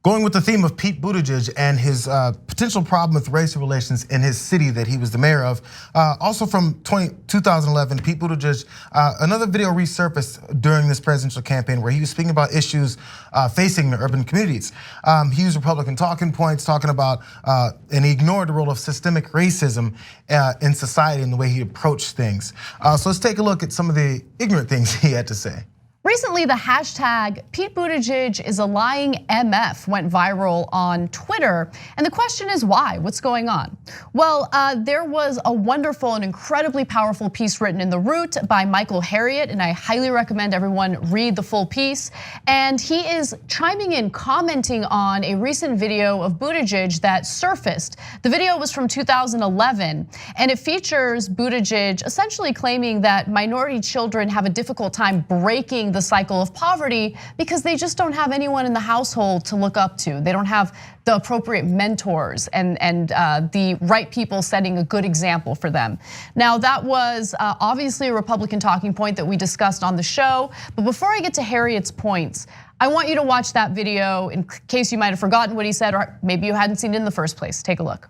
Going with the theme of Pete Buttigieg and his potential problem with racial relations in his city that he was the mayor of. Also from 2011, Pete Buttigieg, another video resurfaced during this presidential campaign where he was speaking about issues facing the urban communities. He used Republican talking points, talking about, and he ignored the role of systemic racism in society and the way he approached things. So let's take a look at some of the ignorant things he had to say. Recently, the hashtag Pete Buttigieg is a lying MF went viral on Twitter. And the question is why? What's going on? Well, there was a wonderful and incredibly powerful piece written in The Root by Michael Harriot, and I highly recommend everyone read the full piece. And he is chiming in, commenting on a recent video of Buttigieg that surfaced. The video was from 2011, and it features Buttigieg essentially claiming that minority children have a difficult time breaking the cycle of poverty because they just don't have anyone in the household to look up to. They don't have the appropriate mentors and the right people setting a good example for them. Now that was obviously a Republican talking point that we discussed on the show. But before I get to Harriet's points, I want you to watch that video in case you might have forgotten what he said, or maybe you hadn't seen it in the first place. Take a look.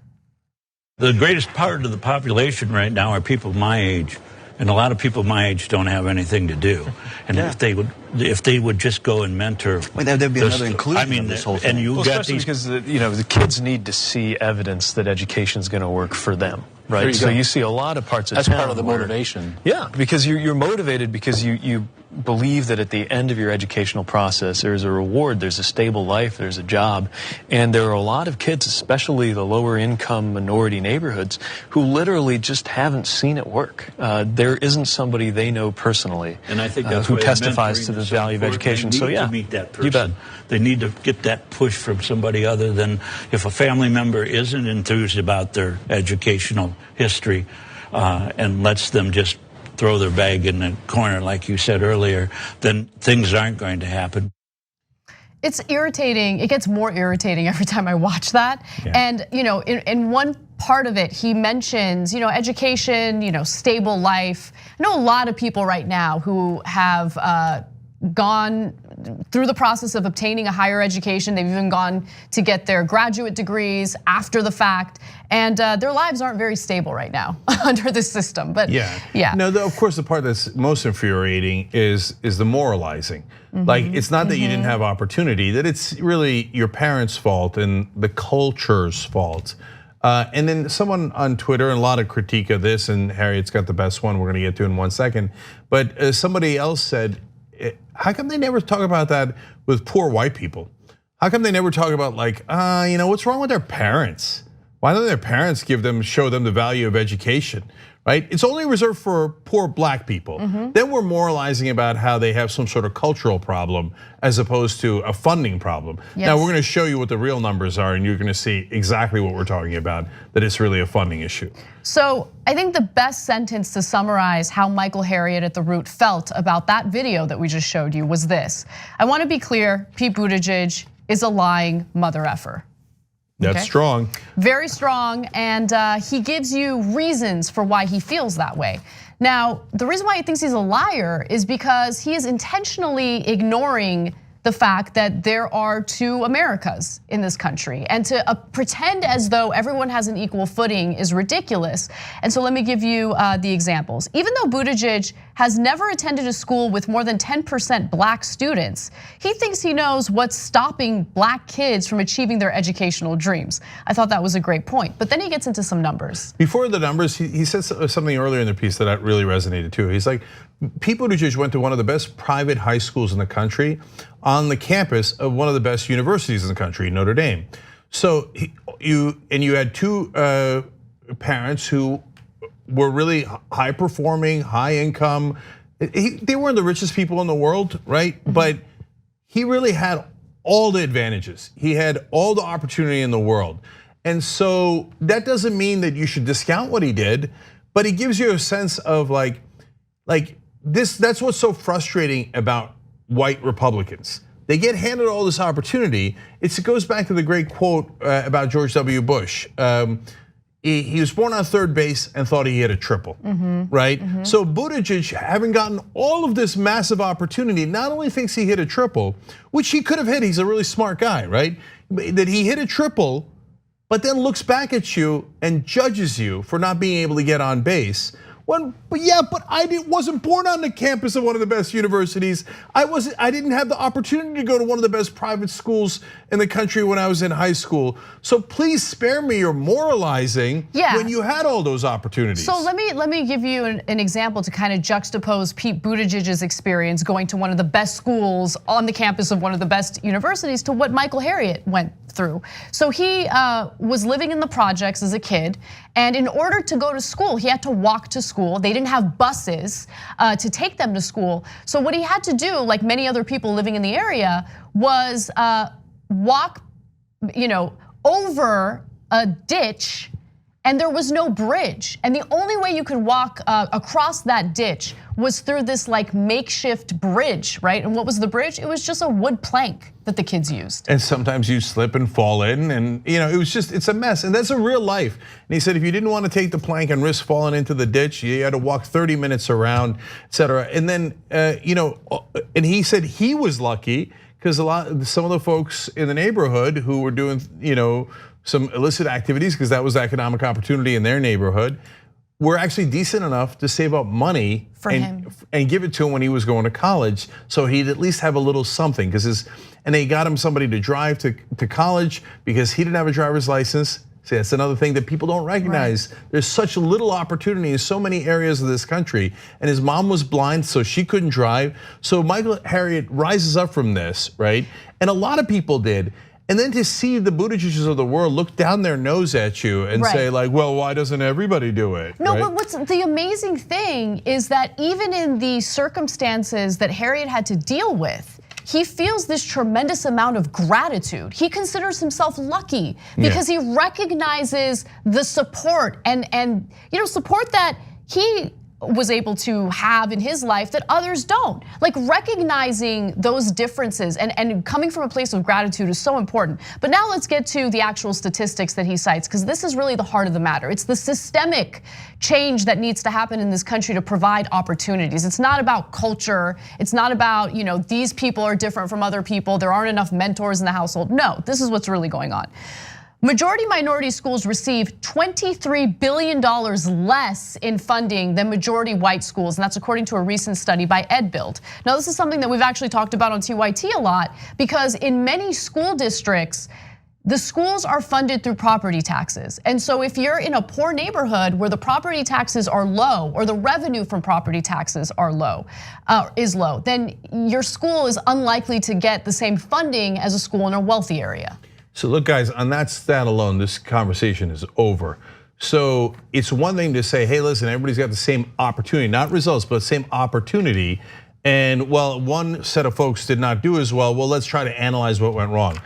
The greatest part of the population right now are people my age. And a lot of people my age don't have anything to do, and if they would just go and mentor, there'd be another inclusion in this whole thing. And you got these because the kids need to see evidence that education is going to work for them, right? So you see a lot of parts of that's town part of the where, motivation. Yeah, because you're motivated because you believe that at the end of your educational process there's a reward, there's a stable life, there's a job, and there are a lot of kids, especially the lower income minority neighborhoods, who literally just haven't seen it work. There isn't somebody they know personally, and I think that's who testifies to the value of education. So yeah, to meet that person. You bet. They need to get that push from somebody other than if a family member isn't enthused about their educational history and lets them just throw their bag in the corner, like you said earlier, then things aren't going to happen. It's irritating. It gets more irritating every time I watch that. Yeah. And in one part of it, he mentions education, stable life. I know a lot of people right now who have gone through the process of obtaining a higher education. They've even gone to get their graduate degrees after the fact, and their lives aren't very stable right now under this system. But yeah. No, of course, the part that's most infuriating is the moralizing. Like, it's not that you didn't have opportunity; that it's really your parents' fault and the culture's fault. And then someone on Twitter, and a lot of critique of this, and Harriet's got the best one we're gonna get to in 1 second. But somebody else said, how come they never talk about that with poor white people? How come they never talk about what's wrong with their parents? Why don't their parents show them the value of education, right? It's only reserved for poor black people. Then we're moralizing about how they have some sort of cultural problem as opposed to a funding problem. Yes. Now we're gonna show you what the real numbers are and you're gonna see exactly what we're talking about, that it's really a funding issue. So I think the best sentence to summarize how Michael Harriot at The Root felt about that video that we just showed you was this: I wanna be clear, Pete Buttigieg is a lying mother effer. That's strong. Very strong, and he gives you reasons for why he feels that way. Now, the reason why he thinks he's a liar is because he is intentionally ignoring the fact that there are two Americas in this country, and to pretend as though everyone has an equal footing is ridiculous. And so let me give you the examples. Even though Buttigieg has never attended a school with more than 10% black students, he thinks he knows what's stopping black kids from achieving their educational dreams. I thought that was a great point, but then he gets into some numbers. Before the numbers, he said something earlier in the piece that really resonated too. He's like, Pete Buttigieg went to one of the best private high schools in the country on the campus of one of the best universities in the country, Notre Dame. So you had two parents who were really high performing, high income. They weren't the richest people in the world, right? But he really had all the advantages. He had all the opportunity in the world. And so that doesn't mean that you should discount what he did, but he gives you a sense of like this. That's what's so frustrating about white Republicans. They get handed all this opportunity. It goes back to the great quote about George W. Bush. He was born on third base and thought he hit a triple, right? So Buttigieg, having gotten all of this massive opportunity, not only thinks he hit a triple, which he could have hit, he's a really smart guy, right? that he hit a triple, but then looks back at you and judges you for not being able to get on base. But I wasn't born on the campus of one of the best universities. I didn't have the opportunity to go to one of the best private schools in the country when I was in high school. So please spare me your moralizing when you had all those opportunities. So let me give you an example to kind of juxtapose Pete Buttigieg's experience going to one of the best schools on the campus of one of the best universities to what Michael Harriot went through. So he was living in the projects as a kid, and in order to go to school, he had to walk to school. They didn't have buses to take them to school. So what he had to do, like many other people living in the area, was walk, over a ditch, and there was no bridge. And the only way you could walk across that ditch was through this like makeshift bridge, right? And what was the bridge? It was just a wood plank that the kids used. And sometimes you slip and fall in, and it's a mess, and that's a real life. And he said if you didn't want to take the plank and risk falling into the ditch, you had to walk 30 minutes around, et cetera. And then, and he said he was lucky because some of the folks in the neighborhood who were doing, some illicit activities, because that was economic opportunity in their neighborhood, were actually decent enough to save up money for him and give it to him when he was going to college, so he'd at least have a little something. And they got him somebody to drive to college because he didn't have a driver's license. See, that's another thing that people don't recognize. Right. There's such little opportunity in so many areas of this country, and his mom was blind, so she couldn't drive. So Michael Harriot rises up from this, right? And a lot of people did. And then to see the Buttigiegs of the world look down their nose at you and say like, well, why doesn't everybody do it? No, but what's the amazing thing is that even in the circumstances that Harriet had to deal with, he feels this tremendous amount of gratitude. He considers himself lucky because he recognizes the support and support that he was able to have in his life that others don't. Like recognizing those differences and coming from a place of gratitude is so important. But now let's get to the actual statistics that he cites, because this is really the heart of the matter. It's the systemic change that needs to happen in this country to provide opportunities. It's not about culture. It's not about, these people are different from other people. There aren't enough mentors in the household. No, this is what's really going on. Majority minority schools receive $23 billion less in funding than majority white schools, and that's according to a recent study by EdBuild. Now, this is something that we've actually talked about on TYT a lot, because in many school districts, the schools are funded through property taxes. And so if you're in a poor neighborhood where the property taxes are low, or the revenue from property taxes is low, then your school is unlikely to get the same funding as a school in a wealthy area. So look, guys, on that stat alone, this conversation is over. So it's one thing to say, hey, listen, everybody's got the same opportunity, not results, but the same opportunity. And well, one set of folks did not do as well. Well, let's try to analyze what went wrong.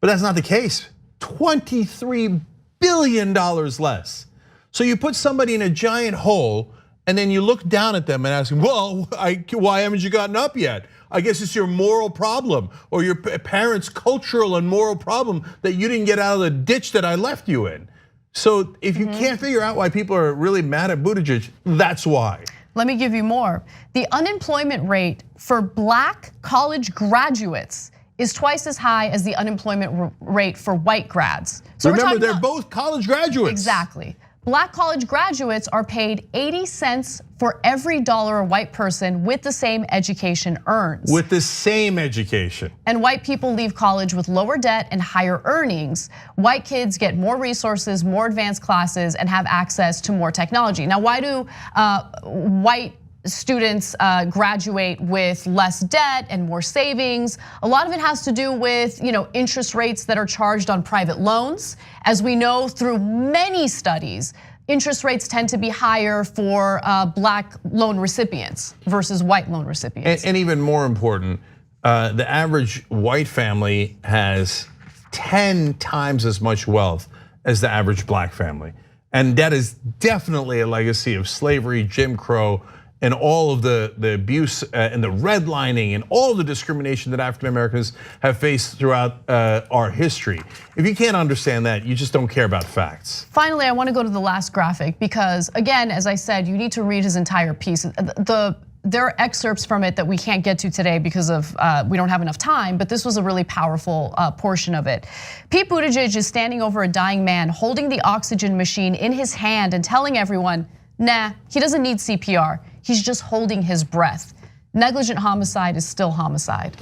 But that's not the case. $23 billion less. So you put somebody in a giant hole, and then you look down at them and ask them, well, why haven't you gotten up yet? I guess it's your moral problem, or your parents' cultural and moral problem that you didn't get out of the ditch that I left you in. So if you can't figure out why people are really mad at Buttigieg, that's why. Let me give you more. The unemployment rate for Black college graduates is twice as high as the unemployment rate for white grads. So remember, they're both college graduates. Exactly. Black college graduates are paid 80 cents for every dollar a white person with the same education earns. With the same education. And white people leave college with lower debt and higher earnings. White kids get more resources, more advanced classes, and have access to more technology. Now, why do white students graduate with less debt and more savings? A lot of it has to do with interest rates that are charged on private loans. As we know through many studies, interest rates tend to be higher for Black loan recipients versus white loan recipients. And even more important, the average white family has 10 times as much wealth as the average Black family. And that is definitely a legacy of slavery, Jim Crow, and all of the abuse and the redlining and all the discrimination that African Americans have faced throughout our history. If you can't understand that, you just don't care about facts. Finally, I want to go to the last graphic because, again, as I said, you need to read his entire piece. The there are excerpts from it that we can't get to today because of we don't have enough time, but this was a really powerful portion of it. Pete Buttigieg is standing over a dying man, holding the oxygen machine in his hand and telling everyone, nah, he doesn't need CPR. He's just holding his breath. Negligent homicide is still homicide.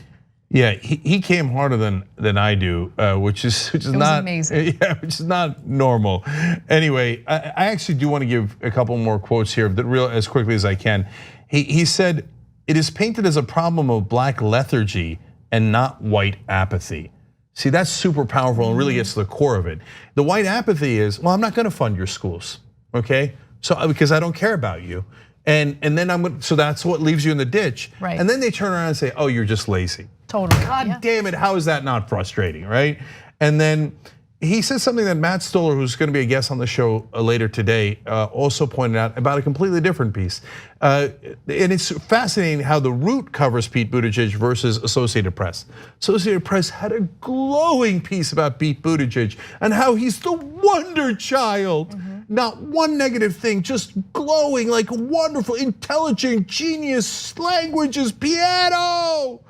Yeah, he came harder than I do, which is not amazing. Yeah, which is not normal. Anyway, I actually do want to give a couple more quotes here, that real as quickly as I can. He said, "It is painted as a problem of black lethargy and not white apathy." See, that's super powerful and really gets to the core of it. The white apathy is, well, I'm not going to fund your schools, okay? So because I don't care about you, and then so that's what leaves you in the ditch. Right. And then they turn around and say, oh, you're just lazy. Totally. God damn it, how is that not frustrating, right? And then he says something that Matt Stoller, who's gonna be a guest on the show later today, also pointed out about a completely different piece. And it's fascinating how the Root covers Pete Buttigieg versus Associated Press. Associated Press had a glowing piece about Pete Buttigieg and how he's the wonder child. Not one negative thing, just glowing, like wonderful, intelligent, genius, languages, piano.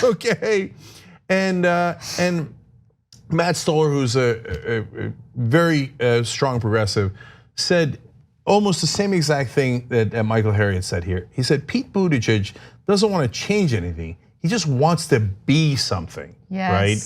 Okay, and Matt Stoller, who's a very strong progressive, said almost the same exact thing that Michael Harriot said here. He said Pete Buttigieg doesn't want to change anything; he just wants to be something, right?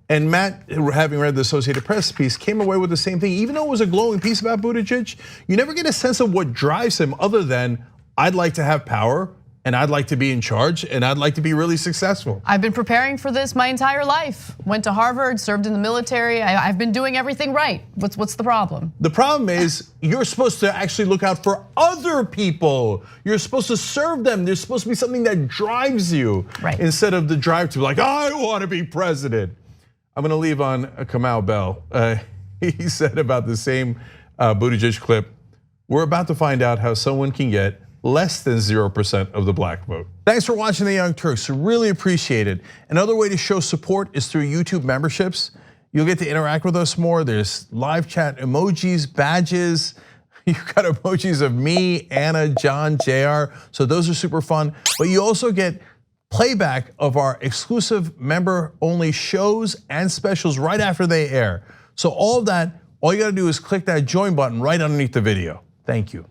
And Matt, having read the Associated Press piece, came away with the same thing. Even though it was a glowing piece about Buttigieg, you never get a sense of what drives him other than, I'd like to have power, and I'd like to be in charge, and I'd like to be really successful. I've been preparing for this my entire life. Went to Harvard, served in the military. I've been doing everything right. What's the problem? The problem is you're supposed to actually look out for other people. You're supposed to serve them. There's supposed to be something that drives you, instead of the drive to be like, I want to be president. I'm gonna leave on Kamau Bell. He said about the same Buttigieg clip, we're about to find out how someone can get less than 0% of the black vote. Thanks for watching the Young Turks, really appreciate it. Another way to show support is through YouTube memberships. You'll get to interact with us more. There's live chat emojis, badges. You've got emojis of me, Anna, John, Jayar, so those are super fun. But you also get playback of our exclusive member-only shows and specials right after they air. So all of that, all you gotta do is click that join button right underneath the video. Thank you.